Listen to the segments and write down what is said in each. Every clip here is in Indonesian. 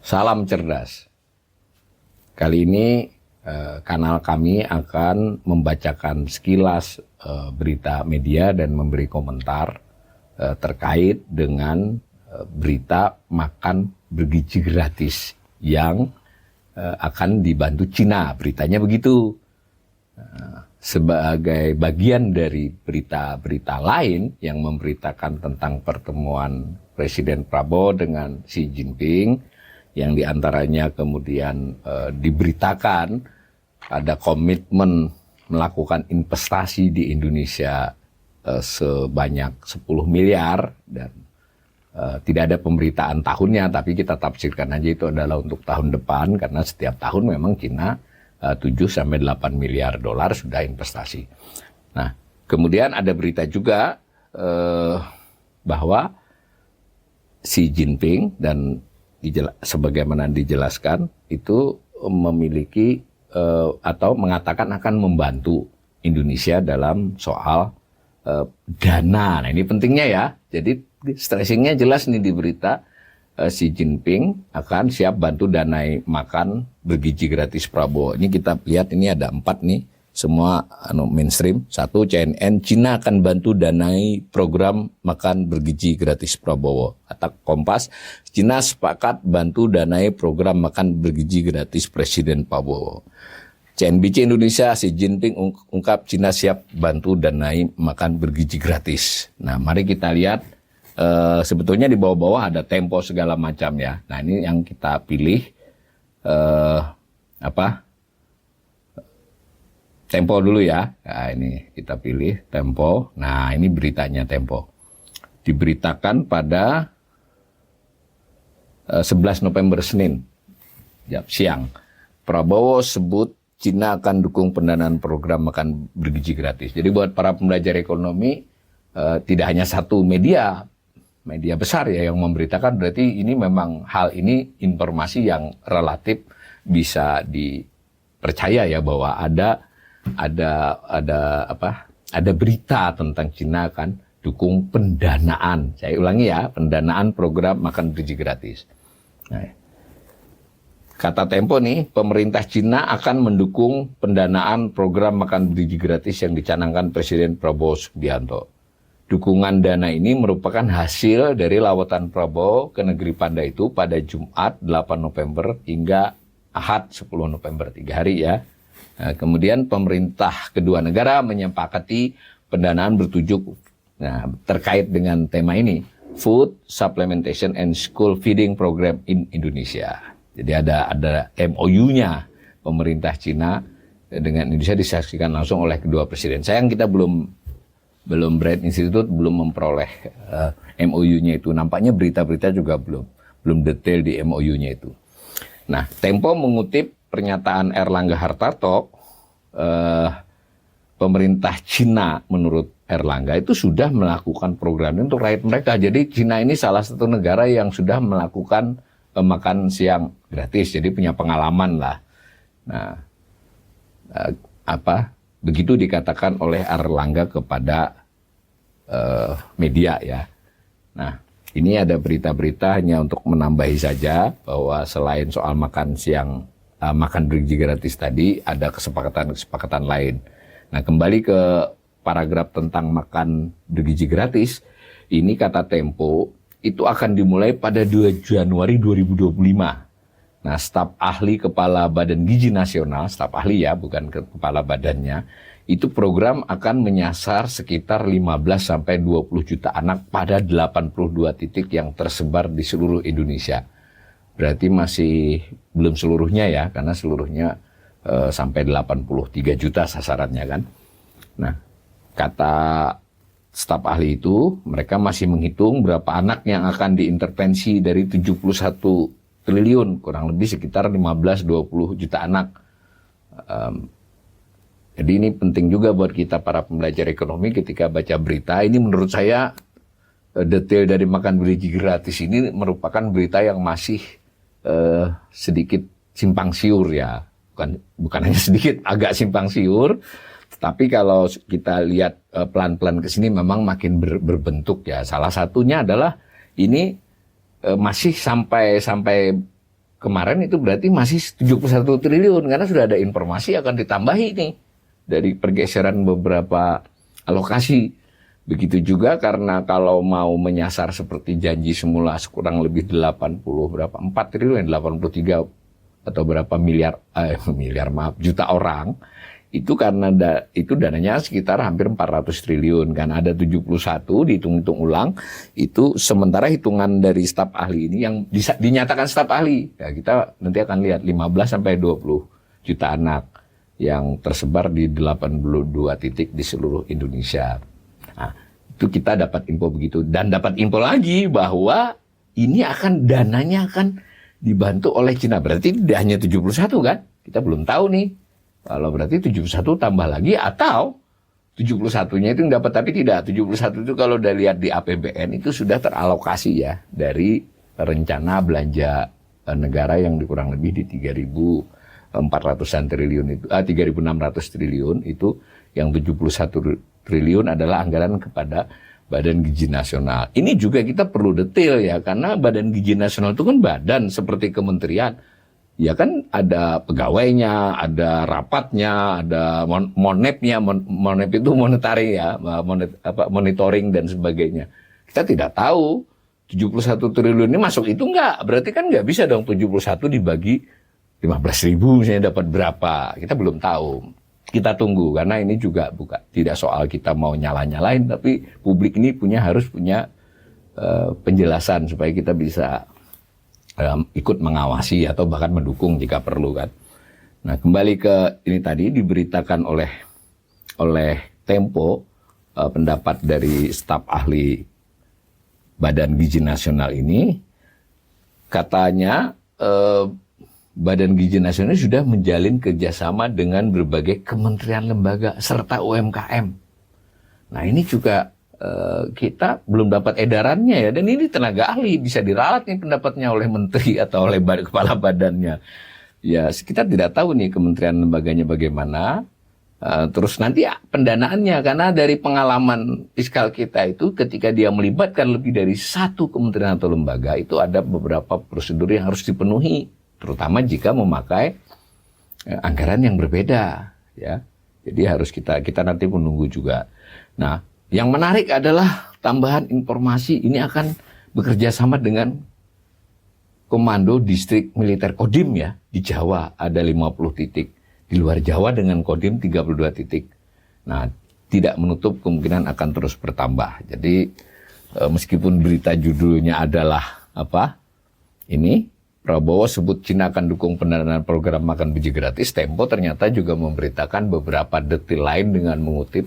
Salam cerdas. Kali ini kanal kami akan membacakan sekilas berita media dan memberi komentar terkait dengan berita makan bergizi gratis yang akan dibantu Cina. Beritanya begitu. Sebagai bagian dari berita-berita lain yang memberitakan tentang pertemuan Presiden Prabowo dengan Xi Jinping, yang diantaranya kemudian diberitakan ada komitmen melakukan investasi di Indonesia sebanyak 10 miliar dan tidak ada pemberitaan tahunnya, tapi kita tafsirkan aja itu adalah untuk tahun depan karena setiap tahun memang Cina 7-8 miliar dolar sudah investasi. Nah, kemudian ada berita juga bahwa Xi Jinping dan sebagaimana dijelaskan itu memiliki atau mengatakan akan membantu Indonesia dalam soal dana. Nah, ini pentingnya ya. Jadi stressingnya jelas nih di berita, Xi Jinping akan siap bantu danai makan bergizi gratis Prabowo. Ini kita lihat, ini ada 4 nih, semua mainstream. 1, CNN, Cina akan bantu danai program makan bergizi gratis Prabowo. Kata Kompas, Cina sepakat bantu danai program makan bergizi gratis Presiden Prabowo. CNBC Indonesia, Xi Jinping ungkap Cina siap bantu danai makan bergizi gratis. Nah, mari kita lihat, sebetulnya di bawah-bawah ada Tempo segala macam ya. Nah, ini yang kita pilih, Tempo dulu ya. Nah, ini kita pilih Tempo. Nah, ini beritanya Tempo. Diberitakan pada 11 November Senin, jam siang. Prabowo sebut Cina akan dukung pendanaan program makan bergizi gratis. Jadi buat para pembelajar ekonomi, tidak hanya satu media besar ya yang memberitakan, berarti ini memang hal ini informasi yang relatif bisa dipercaya ya, bahwa ada berita tentang Cina akan dukung pendanaan. Saya ulangi ya, pendanaan program makan bergizi gratis. Nah, kata Tempo nih, pemerintah Cina akan mendukung pendanaan program makan bergizi gratis yang dicanangkan Presiden Prabowo Subianto. Dukungan dana ini merupakan hasil dari lawatan Prabowo ke negeri Panda itu pada Jumat 8 November hingga Ahad 10 November, 3 hari ya. Nah, kemudian pemerintah kedua negara menyepakati pendanaan bertujuk terkait dengan tema ini, Food Supplementation and School Feeding Program in Indonesia. Jadi ada MOU-nya pemerintah Cina dengan Indonesia disaksikan langsung oleh kedua presiden. Sayang kita belum Bread Institute belum memperoleh MOU-nya itu. Nampaknya berita-berita juga belum detail di MOU-nya itu. Nah, Tempo mengutip pernyataan Erlangga Hartarto, pemerintah Cina menurut Erlangga itu sudah melakukan program ini untuk rakyat mereka. Jadi Cina ini salah satu negara yang sudah melakukan makan siang gratis, jadi punya pengalaman lah. Nah, begitu dikatakan oleh Erlangga kepada media ya. Nah, ini ada berita-berita hanya untuk menambahi saja bahwa selain soal makan siang, makan bergizi gratis tadi, ada kesepakatan lain. Nah, kembali ke paragraf tentang makan bergizi gratis, ini kata Tempo, itu akan dimulai pada 2 Januari 2025. Nah, staf ahli Kepala Badan Gizi Nasional, staf ahli ya, bukan kepala badannya, itu program akan menyasar sekitar 15-20 juta anak pada 82 titik yang tersebar di seluruh Indonesia. Berarti masih belum seluruhnya ya, karena seluruhnya sampai 83 juta sasarannya kan. Nah, kata staf ahli itu, mereka masih menghitung berapa anak yang akan diintervensi dari 71 triliun, kurang lebih sekitar 15-20 juta anak. Jadi ini penting juga buat kita para pembelajar ekonomi ketika baca berita. Ini menurut saya detail dari makan bergizi gratis ini merupakan berita yang masih sedikit simpang siur ya. Bukan hanya sedikit, agak simpang siur. Tapi kalau kita lihat pelan-pelan ke sini memang makin berbentuk ya. Salah satunya adalah ini masih sampai kemarin itu berarti masih 71 triliun karena sudah ada informasi akan ditambahi nih dari pergeseran beberapa alokasi. Begitu juga karena kalau mau menyasar seperti janji semula kurang lebih 4 triliun, 83 atau berapa juta orang, itu karena itu dananya sekitar hampir 400 triliun kan, ada 71 dihitung-hitung ulang, itu sementara hitungan dari staf ahli ini yang dinyatakan staf ahli, ya kita nanti akan lihat 15-20 juta anak yang tersebar di 82 titik di seluruh Indonesia. Nah, itu kita dapat info begitu. Dan dapat info lagi bahwa ini dananya akan dibantu oleh Cina. Berarti tidak hanya 71 kan? Kita belum tahu nih. Kalau berarti 71 tambah lagi atau 71-nya itu dapat, tapi tidak. 71 itu kalau udah lihat di APBN itu sudah teralokasi ya dari rencana belanja negara yang kurang lebih di 3.400-an triliun itu, 3.600 triliun itu, yang 71 triliun adalah anggaran kepada Badan Gizi Nasional. Ini juga kita perlu detail ya, karena Badan Gizi Nasional itu kan badan seperti kementerian. Ya kan ada pegawainya, ada rapatnya, ada monepnya, monep itu monetary ya, monitoring dan sebagainya. Kita tidak tahu 71 triliun ini masuk itu enggak, berarti kan enggak bisa dong 71 dibagi 15.000 misalnya dapat berapa, kita belum tahu. Kita tunggu, karena ini juga tidak soal kita mau nyala-nyalain, tapi publik ini harus punya penjelasan supaya kita bisa ikut mengawasi atau bahkan mendukung jika perlu kan. Nah, kembali ke ini tadi diberitakan oleh Tempo, pendapat dari staf ahli Badan Gizi Nasional ini, katanya Badan Gizi Nasional sudah menjalin kerjasama dengan berbagai kementerian lembaga serta UMKM. Nah, ini juga kita belum dapat edarannya ya, dan ini tenaga ahli bisa diralat nih pendapatnya oleh menteri atau oleh kepala badannya. Ya, kita tidak tahu nih kementerian lembaganya bagaimana. Terus nanti pendanaannya, karena dari pengalaman fiskal kita itu ketika dia melibatkan lebih dari satu kementerian atau lembaga, itu ada beberapa prosedur yang harus dipenuhi, terutama jika memakai anggaran yang berbeda ya. Jadi harus kita nanti menunggu juga. Nah, yang menarik adalah tambahan informasi ini akan bekerja sama dengan Komando Distrik Militer Kodim ya, di Jawa ada 50 titik, di luar Jawa dengan Kodim 32 titik. Nah, tidak menutup kemungkinan akan terus bertambah. Jadi meskipun berita judulnya adalah apa? Ini Prabowo sebut Cina akan dukung pendanaan program makan biji gratis, Tempo ternyata juga memberitakan beberapa detil lain dengan mengutip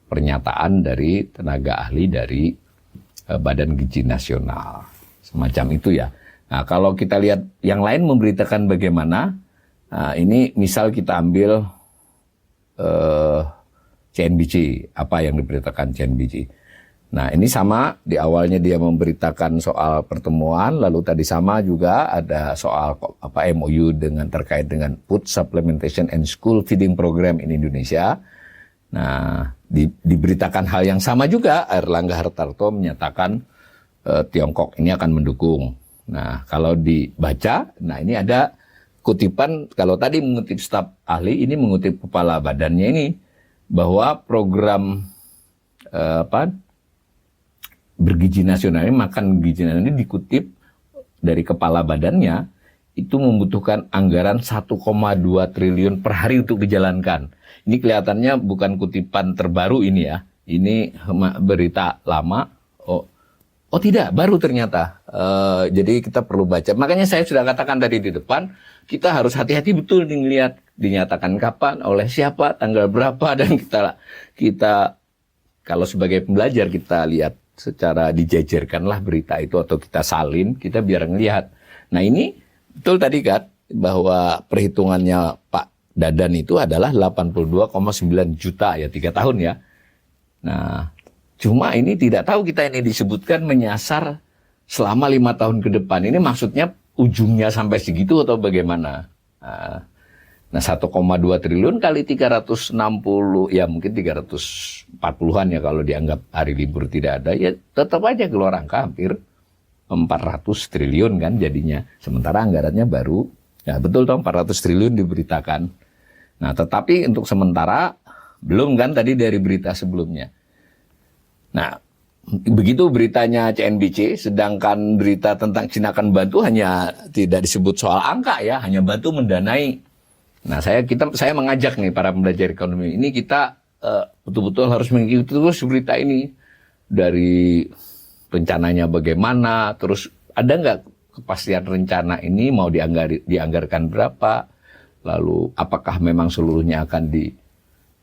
pernyataan dari tenaga ahli dari Badan Gizi Nasional. Semacam itu ya. Nah, kalau kita lihat yang lain memberitakan bagaimana, ini misal kita ambil CNBC, apa yang diberitakan CNBC. Nah, ini sama, di awalnya dia memberitakan soal pertemuan, lalu tadi sama juga ada soal MOU terkait dengan Food Supplementation and School Feeding Program in Indonesia. Nah, diberitakan hal yang sama juga, Airlangga Hartarto menyatakan Tiongkok ini akan mendukung. Nah, kalau dibaca, nah ini ada kutipan, kalau tadi mengutip staf ahli, ini mengutip kepala badannya ini, bahwa program bergizi nasional ini, makan gizi nasional ini dikutip dari kepala badannya, itu membutuhkan anggaran 1,2 triliun per hari untuk dijalankan. Ini kelihatannya bukan kutipan terbaru ini ya, ini berita lama. Oh tidak, baru ternyata. Jadi kita perlu baca. Makanya saya sudah katakan tadi di depan, kita harus hati-hati betul nih ngelihat dinyatakan kapan, oleh siapa, tanggal berapa, dan kita kalau sebagai pembelajar kita lihat secara dijajarkanlah berita itu atau kita salin, kita biar ngelihat. Nah ini betul tadi kan bahwa perhitungannya Pak Dadan itu adalah 82,9 juta ya 3 tahun ya. Nah, cuma ini tidak tahu kita ini disebutkan menyasar selama 5 tahun ke depan. Ini maksudnya ujungnya sampai segitu atau bagaimana? Nah 1,2 triliun kali 360, ya mungkin 340-an ya kalau dianggap hari libur tidak ada, ya tetap aja keluar angka hampir 400 triliun kan jadinya. Sementara anggarannya baru, ya betul dong 400 triliun diberitakan. Nah tetapi untuk sementara belum kan tadi dari berita sebelumnya. Nah begitu beritanya CNBC, sedangkan berita tentang Cina akan bantu hanya tidak disebut soal angka ya, hanya bantu mendanai. Nah saya mengajak nih para pembelajar ekonomi ini, kita betul-betul harus mengikuti terus berita ini, dari rencananya bagaimana, terus ada nggak kepastian rencana ini mau dianggarkan berapa, lalu apakah memang seluruhnya akan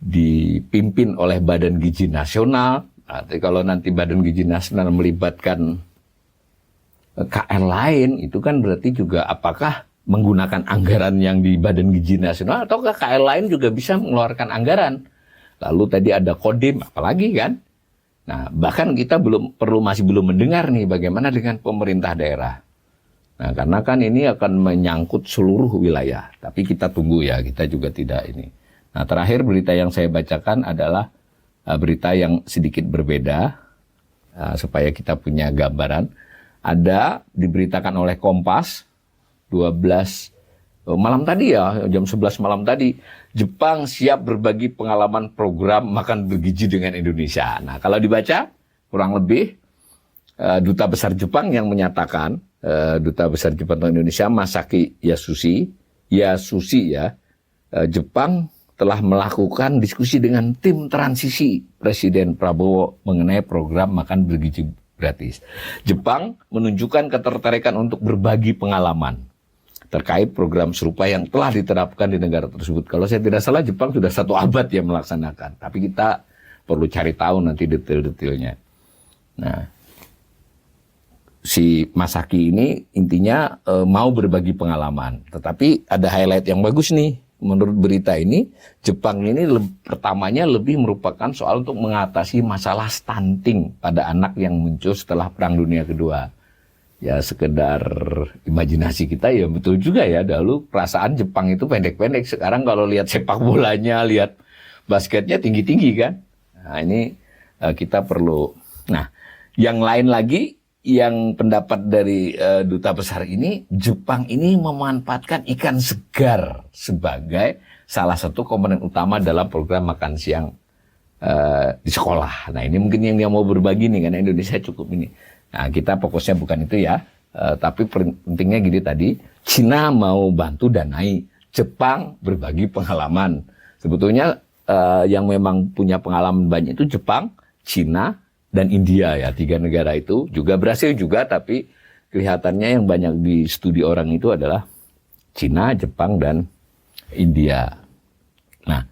dipimpin oleh Badan Gizi Nasional. Nah, kalau nanti Badan Gizi Nasional melibatkan KL lain, itu kan berarti juga apakah menggunakan anggaran yang di Badan Gizi Nasional, atau KL lain juga bisa mengeluarkan anggaran. Lalu tadi ada Kodim, apalagi kan. Nah, bahkan kita masih belum mendengar nih bagaimana dengan pemerintah daerah. Nah, karena kan ini akan menyangkut seluruh wilayah. Tapi kita tunggu ya, kita juga tidak ini. Nah, terakhir berita yang saya bacakan adalah berita yang sedikit berbeda, supaya kita punya gambaran. Ada diberitakan oleh Kompas, 12 malam tadi ya, jam 11 malam tadi, Jepang siap berbagi pengalaman program makan bergizi dengan Indonesia. Nah, kalau dibaca kurang lebih Duta Besar Jepang yang menyatakan, Duta Besar Jepang untuk Indonesia Masaki Yasushi ya, Jepang telah melakukan diskusi dengan tim transisi Presiden Prabowo mengenai program makan bergizi gratis. Jepang menunjukkan ketertarikan untuk berbagi pengalaman terkait program serupa yang telah diterapkan di negara tersebut. Kalau saya tidak salah, Jepang sudah 1 abad yang melaksanakan. Tapi kita perlu cari tahu nanti detail-detailnya. Nah, si Masaki ini intinya mau berbagi pengalaman. Tetapi ada highlight yang bagus nih. Menurut berita ini, Jepang ini pertamanya lebih merupakan soal untuk mengatasi masalah stunting pada anak yang muncul setelah Perang Dunia Kedua. Ya sekedar imajinasi kita ya betul juga ya, dahulu perasaan Jepang itu pendek-pendek. Sekarang kalau lihat sepak bolanya, lihat basketnya tinggi-tinggi kan. Nah ini kita perlu. Nah yang lain lagi, yang pendapat dari Duta Besar ini, Jepang ini memanfaatkan ikan segar sebagai salah satu komponen utama dalam program makan siang di sekolah. Nah ini mungkin yang dia mau berbagi nih, karena Indonesia cukup ini. Nah, kita fokusnya bukan itu ya, tapi pentingnya gini tadi, Cina mau bantu danai, Jepang berbagi pengalaman. Sebetulnya yang memang punya pengalaman banyak itu Jepang, Cina, dan India ya, 3 negara itu juga berhasil juga, tapi kelihatannya yang banyak di studi orang itu adalah Cina, Jepang, dan India. Nah,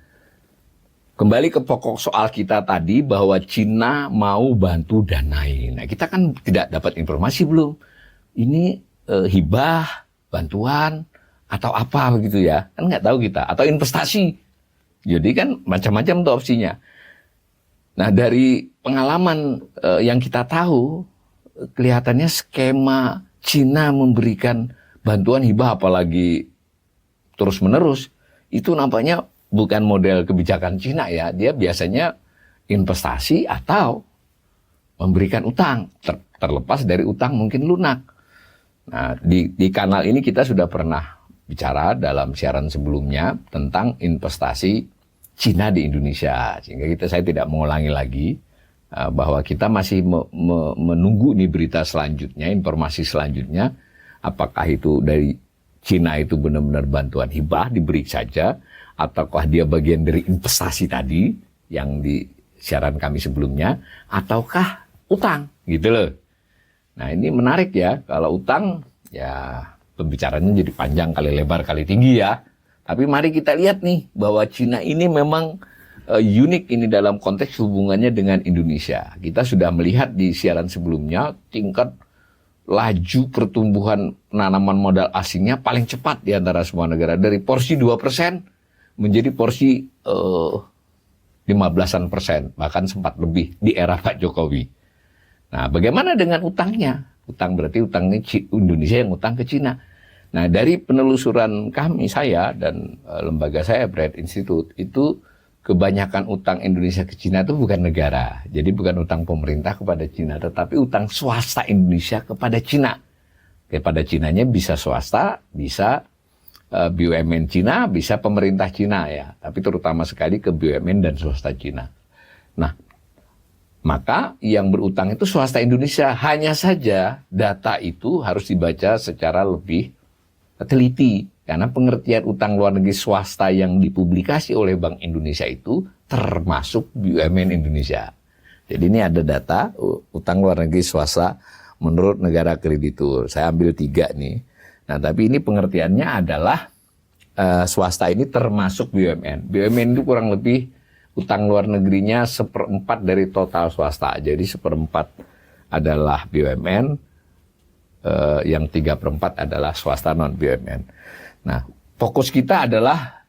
kembali ke pokok soal kita tadi bahwa Cina mau bantu danai. Nah, kita kan tidak dapat informasi belum. Ini hibah, bantuan, atau apa begitu ya. Kan nggak tahu kita. Atau investasi. Jadi kan macam-macam tuh opsinya. Nah, dari pengalaman yang kita tahu, kelihatannya skema Cina memberikan bantuan hibah apalagi terus-menerus, itu nampaknya bukan model kebijakan Cina ya. Dia biasanya investasi atau memberikan utang. Terlepas dari utang mungkin lunak. Nah, di kanal ini kita sudah pernah bicara dalam siaran sebelumnya tentang investasi Cina di Indonesia. Sehingga saya tidak mengulangi lagi bahwa kita masih menunggu nih berita selanjutnya, informasi selanjutnya. Apakah itu dari Cina itu benar-benar bantuan hibah diberi saja, ataukah dia bagian dari investasi tadi yang di siaran kami sebelumnya, ataukah utang gitu loh. Nah ini menarik ya, kalau utang ya pembicaranya jadi panjang kali lebar kali tinggi ya. Tapi mari kita lihat nih bahwa Cina ini memang unik ini dalam konteks hubungannya dengan Indonesia. Kita sudah melihat di siaran sebelumnya tingkat laju pertumbuhan penanaman modal asingnya paling cepat di antara semua negara. Dari porsi 2% menjadi porsi 15%, bahkan sempat lebih di era Pak Jokowi. Nah, bagaimana dengan utangnya? Utang berarti utangnya Indonesia yang utang ke Cina. Nah, dari penelusuran saya dan lembaga saya, Bread Institute, itu kebanyakan utang Indonesia ke Cina itu bukan negara. Jadi bukan utang pemerintah kepada Cina, tetapi utang swasta Indonesia kepada Cina. Kepada Cinanya bisa swasta, bisa BUMN Cina, bisa pemerintah Cina ya. Tapi terutama sekali ke BUMN dan swasta Cina. Nah, maka yang berutang itu swasta Indonesia. Hanya saja data itu harus dibaca secara lebih teliti. Karena pengertian utang luar negeri swasta yang dipublikasi oleh Bank Indonesia itu termasuk BUMN Indonesia. Jadi ini ada data utang luar negeri swasta menurut negara kreditur. Saya ambil 3 nih. Nah, tapi ini pengertiannya adalah swasta ini termasuk BUMN. BUMN itu kurang lebih utang luar negerinya 1/4 dari total swasta. Jadi 1/4 adalah BUMN, yang 3/4 adalah swasta non BUMN. Nah, fokus kita adalah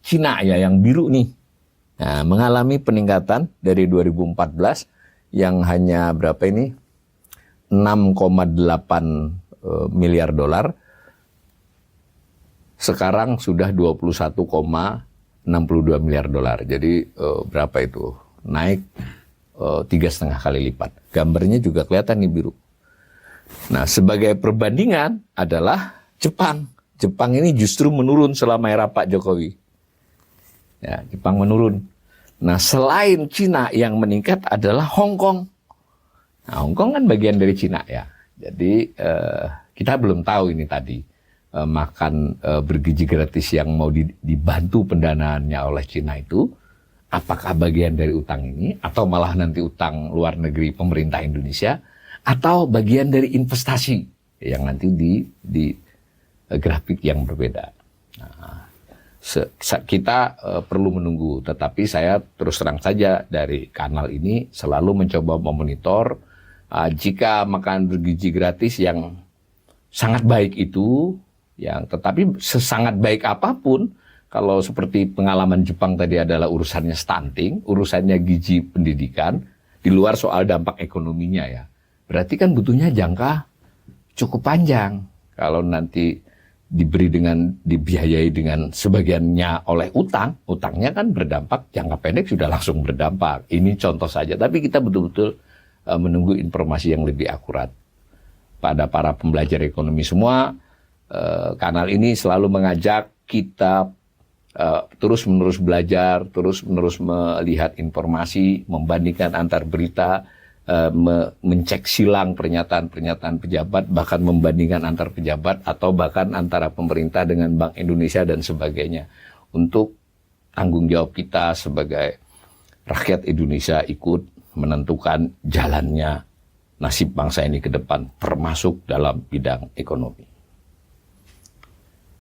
Cina ya, yang biru nih. Nah, mengalami peningkatan dari 2014 yang hanya berapa ini? 6,8 miliar dolar. Sekarang sudah 21,62 miliar dolar. Jadi berapa itu? Naik 3,5 kali lipat. Gambarnya juga kelihatan nih biru. Nah, sebagai perbandingan adalah Jepang. Jepang ini justru menurun selama era Pak Jokowi. Ya, Jepang menurun. Nah, selain Cina yang meningkat adalah Hong Kong. Nah, Hong Kong kan bagian dari Cina ya. Jadi kita belum tahu ini tadi makan bergizi gratis yang mau dibantu pendanaannya oleh Cina itu apakah bagian dari utang ini atau malah nanti utang luar negeri pemerintah Indonesia atau bagian dari investasi yang nanti di grafik yang berbeda. Nah, kita perlu menunggu, tetapi saya terus terang saja dari kanal ini selalu mencoba memonitor jika makan bergizi gratis yang sangat baik itu, yang tetapi sesangat baik apapun, kalau seperti pengalaman Jepang tadi adalah urusannya stunting, urusannya gizi pendidikan, di luar soal dampak ekonominya ya. Berarti kan butuhnya jangka cukup panjang. Kalau nanti dibiayai dengan sebagiannya oleh utangnya kan berdampak, jangka pendek sudah langsung berdampak. Ini contoh saja, tapi kita betul-betul menunggu informasi yang lebih akurat. Pada para pembelajar ekonomi semua, kanal ini selalu mengajak kita terus-menerus belajar, terus-menerus melihat informasi, membandingkan antar berita, mencek silang pernyataan-pernyataan pejabat, bahkan membandingkan antar pejabat atau bahkan antara pemerintah dengan Bank Indonesia dan sebagainya. Untuk tanggung jawab kita sebagai rakyat Indonesia ikut menentukan jalannya nasib bangsa ini ke depan, termasuk dalam bidang ekonomi.